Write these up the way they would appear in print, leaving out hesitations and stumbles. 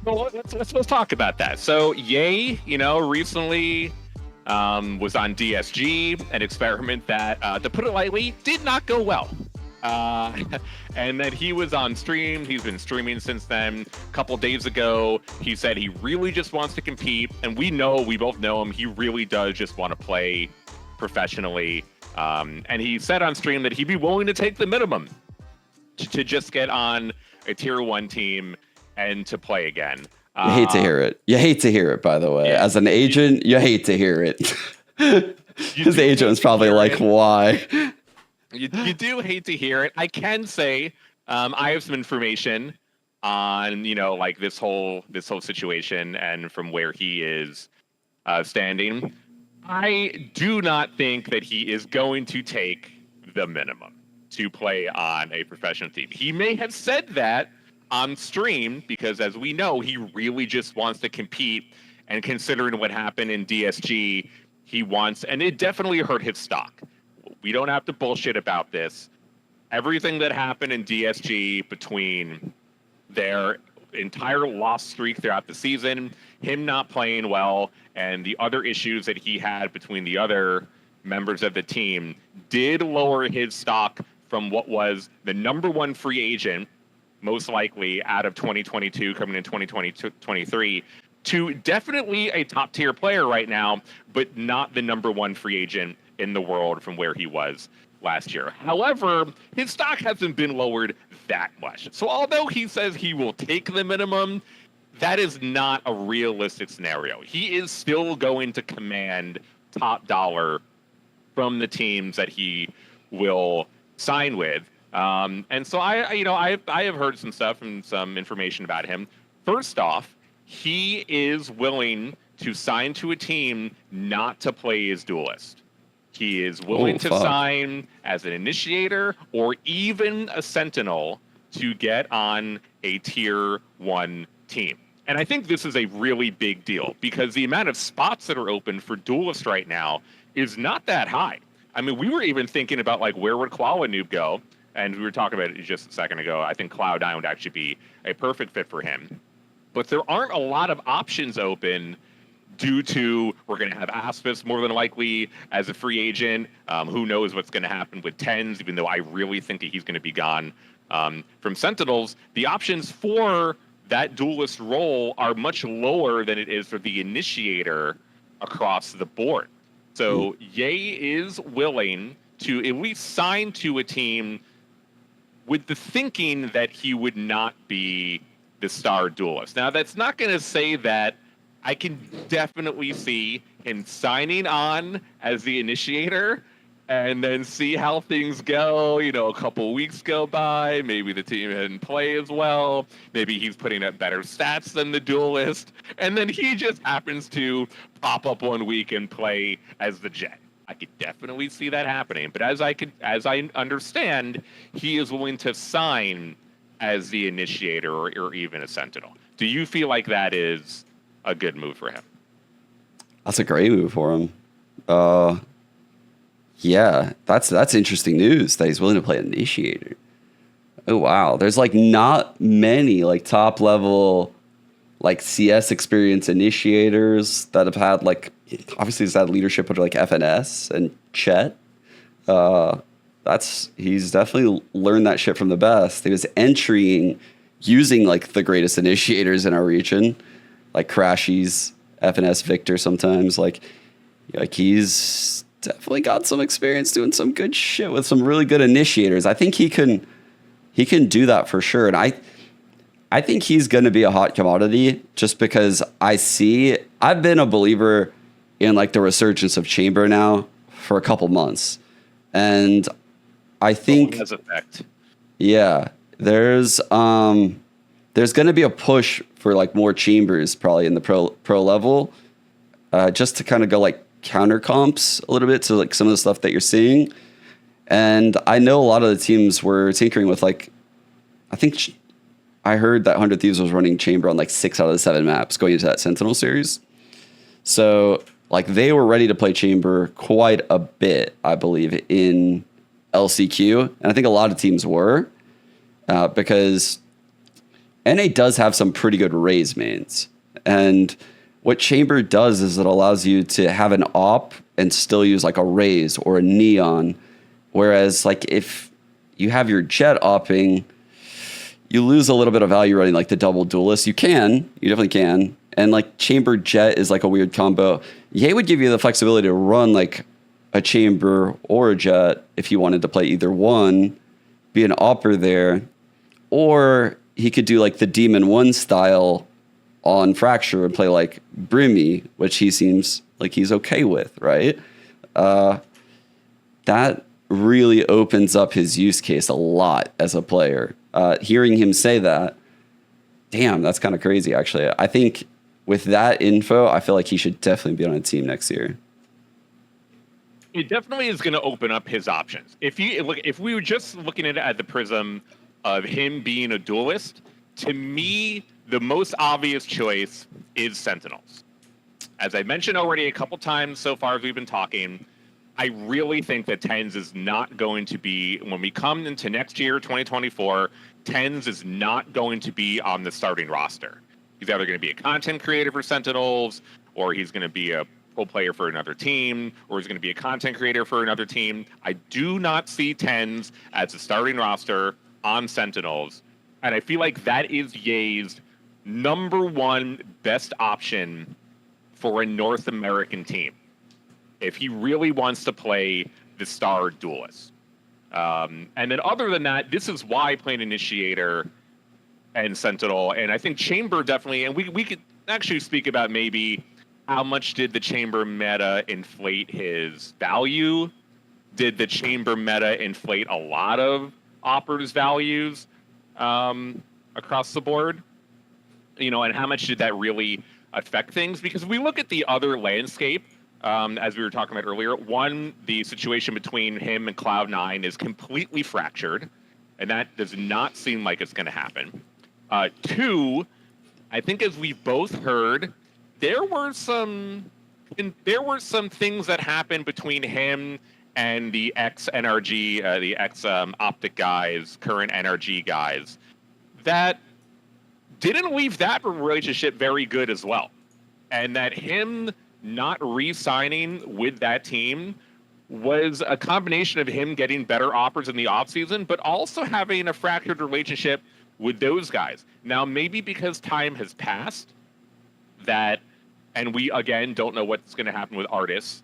Well, let's talk about that. So, Ye, recently was on DSG, an experiment that, to put it lightly, did not go well. Uh, and then he was on stream. He's been streaming since then. A couple days ago, he said he really just wants to compete, and we both know him. He really does just want to play professionally. And he said on stream that he'd be willing to take the minimum to just get on a tier 1 team and to play again. You hate to hear it. You hate to hear it, by the way. Yeah. As an agent, you hate to hear it. His agent was probably like, why? You do hate to hear it. I can say I have some information on, like this whole situation and from where he is standing. I do not think that he is going to take the minimum to play on a professional team. He may have said that on stream because, as we know, he really just wants to compete. And considering what happened in DSG, he wants, and it definitely hurt his stock. We don't have to bullshit about this. Everything that happened in DSG between their entire loss streak throughout the season, him not playing well, and the other issues that he had between the other members of the team did lower his stock from what was the number 1 free agent, most likely out of 2022 coming in 2023, to definitely a top tier player right now, but not the number 1 free agent in the world from where he was last year. However, his stock hasn't been lowered that much. So although he says he will take the minimum, that is not a realistic scenario. He is still going to command top dollar from the teams that he will sign with. And so I have heard some stuff and some information about him. First off, he is willing to sign to a team not to play as duelist. He is willing to sign as an initiator or even a sentinel to get on a tier 1 team. And I think this is a really big deal because the amount of spots that are open for duelist right now is not that high. I mean, we were even thinking about like where would Koala Noob go? And we were talking about it just a second ago. I think Cloud9 would actually be a perfect fit for him. But there aren't a lot of options open due to we're going to have Aspis more than likely as a free agent. Who knows what's going to happen with Tens, even though I really think that he's going to be gone from Sentinels. The options for that duelist role are much lower than it is for the initiator across the board. So Ye is willing to at least sign to a team with the thinking that he would not be the star duelist. Now, that's not going to say that. I can definitely see him signing on as the initiator and then see how things go. A couple weeks go by. Maybe the team didn't play as well. Maybe he's putting up better stats than the duelist. And then he just happens to pop up one week and play as the Jet. I could definitely see that happening. But as I understand, he is willing to sign as the initiator or even a sentinel. Do you feel like that is a good move for him? That's a great move for him. Yeah, that's interesting news that he's willing to play initiator. Oh wow, there's like not many like top level like CS experience initiators that have had like obviously he's had leadership under like FNS and Chet. He's definitely learned that shit from the best. He was entering using like the greatest initiators in our region, like Crashies, FNS Victor sometimes. Like he's definitely got some experience doing some good shit with some really good initiators. I think he can do that for sure. And I think he's going to be a hot commodity just because I've been a believer in like the resurgence of Chamber now for a couple months. And I think has effect. Yeah, there's going to be a push for like more Chambers probably in the pro level, just to kind of go like counter comps a little bit to like some of the stuff that you're seeing. And I know a lot of the teams were tinkering with like, I think I heard that 100 Thieves was running Chamber on like 6 out of the 7 maps going into that Sentinel series. So like they were ready to play Chamber quite a bit, I believe, in LCQ. And I think a lot of teams were, because NA does have some pretty good Raze mains. And what Chamber does is it allows you to have an op and still use like a Raze or a Neon. Whereas like if you have your Jet opping, you lose a little bit of value running like the double duelist. You definitely can. And like Chamber Jet is like a weird combo. Ye would give you the flexibility to run like a Chamber or a Jet if you wanted to play either one, be an opper there, or he could do like the Demon 1 style on Fracture and play like Brimmy, which he seems like he's okay with, right? That really opens up his use case a lot as a player. Hearing him say that, damn, that's kind of crazy, actually. I think with that info, I feel like he should definitely be on a team next year. It definitely is going to open up his options. If we were just looking at the prism of him being a duelist, to me, the most obvious choice is Sentinels. As I mentioned already a couple times so far as we've been talking, I really think that TenZ is not going to be, when we come into next year, 2024, TenZ is not going to be on the starting roster. He's either going to be a content creator for Sentinels, or he's going to be a full player for another team, or he's going to be a content creator for another team. I do not see TenZ as a starting roster on Sentinels, and I feel like that is Ye's number one best option for a North American team if he really wants to play the star duelist. And then other than that, this is why playing Initiator and Sentinel, and I think Chamber definitely, and we could actually speak about maybe how much did the Chamber meta inflate his value? Did the Chamber meta inflate a lot of Opper's values across the board? You know, and how much did that really affect things? Because we look at the other landscape, as we were talking about earlier. One, the situation between him and Cloud9 is completely fractured, and that does not seem like it's going to happen. Two, I think as we both heard, there were some things that happened between him and the ex-NRG, the ex-Optic guys, current NRG guys, that didn't leave that relationship very good as well. And that him not re-signing with that team was a combination of him getting better offers in the offseason, but also having a fractured relationship with those guys. Now, maybe because time has passed, and we, again, don't know what's going to happen with artists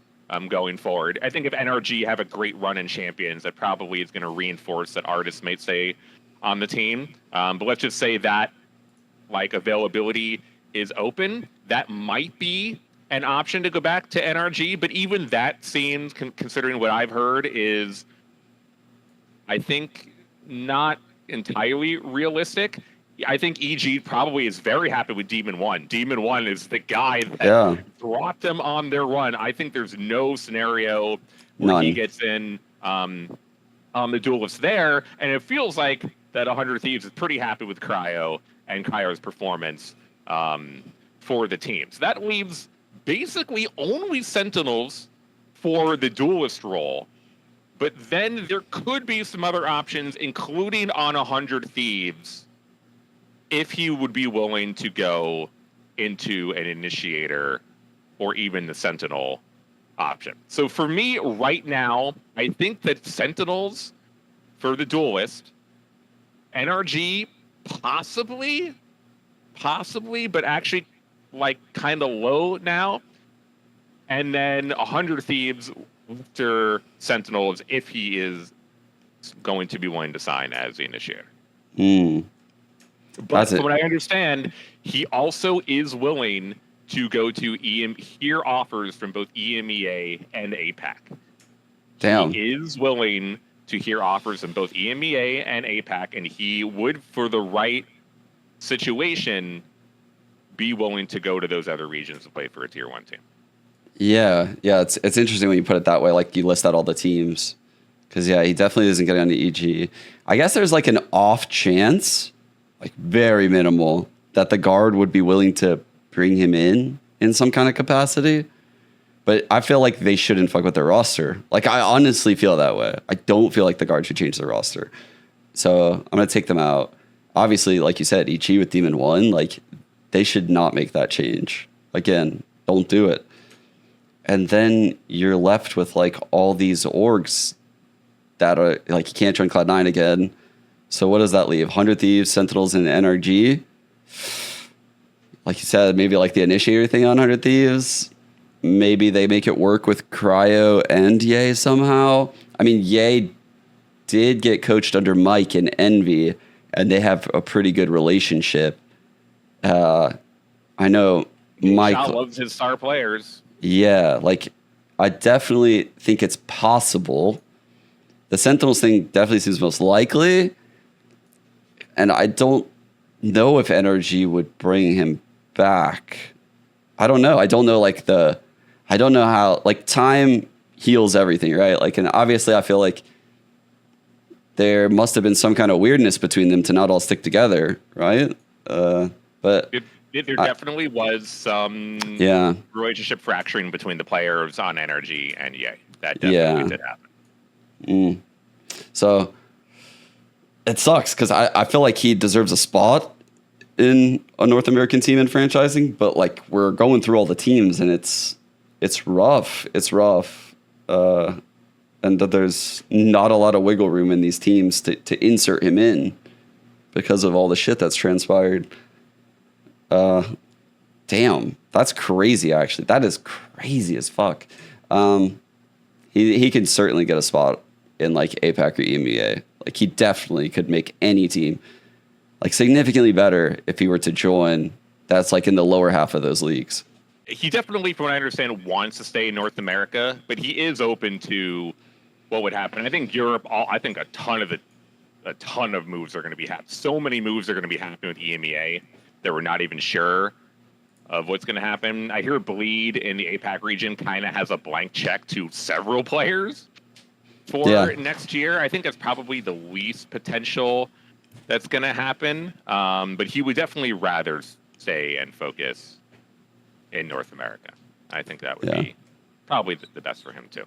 going forward. I think if NRG have a great run in Champions, that probably is going to reinforce that artists might stay on the team. But let's just say that like availability is open. That might be an option to go back to NRG, but even that seems, considering what I've heard, is, I think, not entirely realistic. I think EG probably is very happy with Demon 1. Demon 1 is the guy that brought them on their run. I think there's no scenario where he gets in on the duelist there, and it feels like that 100 Thieves is pretty happy with Cryo and Cryo's performance for the team. So that leaves basically only Sentinels for the duelist role. But then there could be some other options, including on 100 Thieves, if he would be willing to go into an Initiator or even the Sentinel option. So for me, right now, I think that Sentinels for the duelist, NRG possibly, but actually like kind of low now. And then 100 Thieves after Sentinels if he is going to be willing to sign as the Initiator. But from what I understand, he also is willing to go to hear offers from both EMEA and APAC. Damn. He is willing to hear offers from both EMEA and APAC, and he would, for the right situation, be willing to go to those other regions to play for a tier 1 team. Yeah, it's interesting when you put it that way, like you list out all the teams. Because, yeah, he definitely isn't getting on the EG. I guess there's like an off chance, like very minimal, that the guard would be willing to bring him in some kind of capacity. But I feel like they shouldn't fuck with their roster. Like, I honestly feel that way. I don't feel like the guard should change their roster. So I'm going to take them out. obviously, like you said, EG with Demon 1, like, they should not make that change. Again, don't do it. And then you're left with, like, all these orgs that are, like, you can't join Cloud9 again. So what does that leave? 100 Thieves, Sentinels, and NRG? Like you said, maybe, like, the initiator thing on 100 Thieves. Maybe they make it work with Cryo and Ye somehow. I mean, Ye did get coached under Mike in Envy, and they have a pretty good relationship. I know Mike loves his star players. Yeah, like, I definitely think it's possible. The Sentinels thing definitely seems most likely, and I don't know if NRG would bring him back. I don't know. I don't know, like, I don't know how, like, time heals everything, right? Like, and obviously I feel like there must have been some kind of weirdness between them to not all stick together, right? But there definitely was some relationship fracturing between the players on NRG and Ye. That definitely did happen. So it sucks because I feel like he deserves a spot in a North American team in franchising, but, like, we're going through all the teams and it's rough. It's rough. And that there's not a lot of wiggle room in these teams to insert him in because of all the shit that's transpired. Damn, that's crazy, actually. That is crazy as fuck. He can certainly get a spot in, like, APAC or EMEA. Like, he definitely could make any team, like, significantly better if he were to join that's, like, in the lower half of those leagues. He definitely, from what I understand, wants to stay in North America, but he is open to what would happen. I think Europe, I think a ton of moves are going to be happening. So many moves are going to be happening with EMEA that we're not even sure of what's going to happen. I hear Bleed in the APAC region kind of has a blank check to several players for next year. I think that's probably the least potential that's going to happen. But he would definitely rather stay and focus in North America. I think that would be probably the best for him too.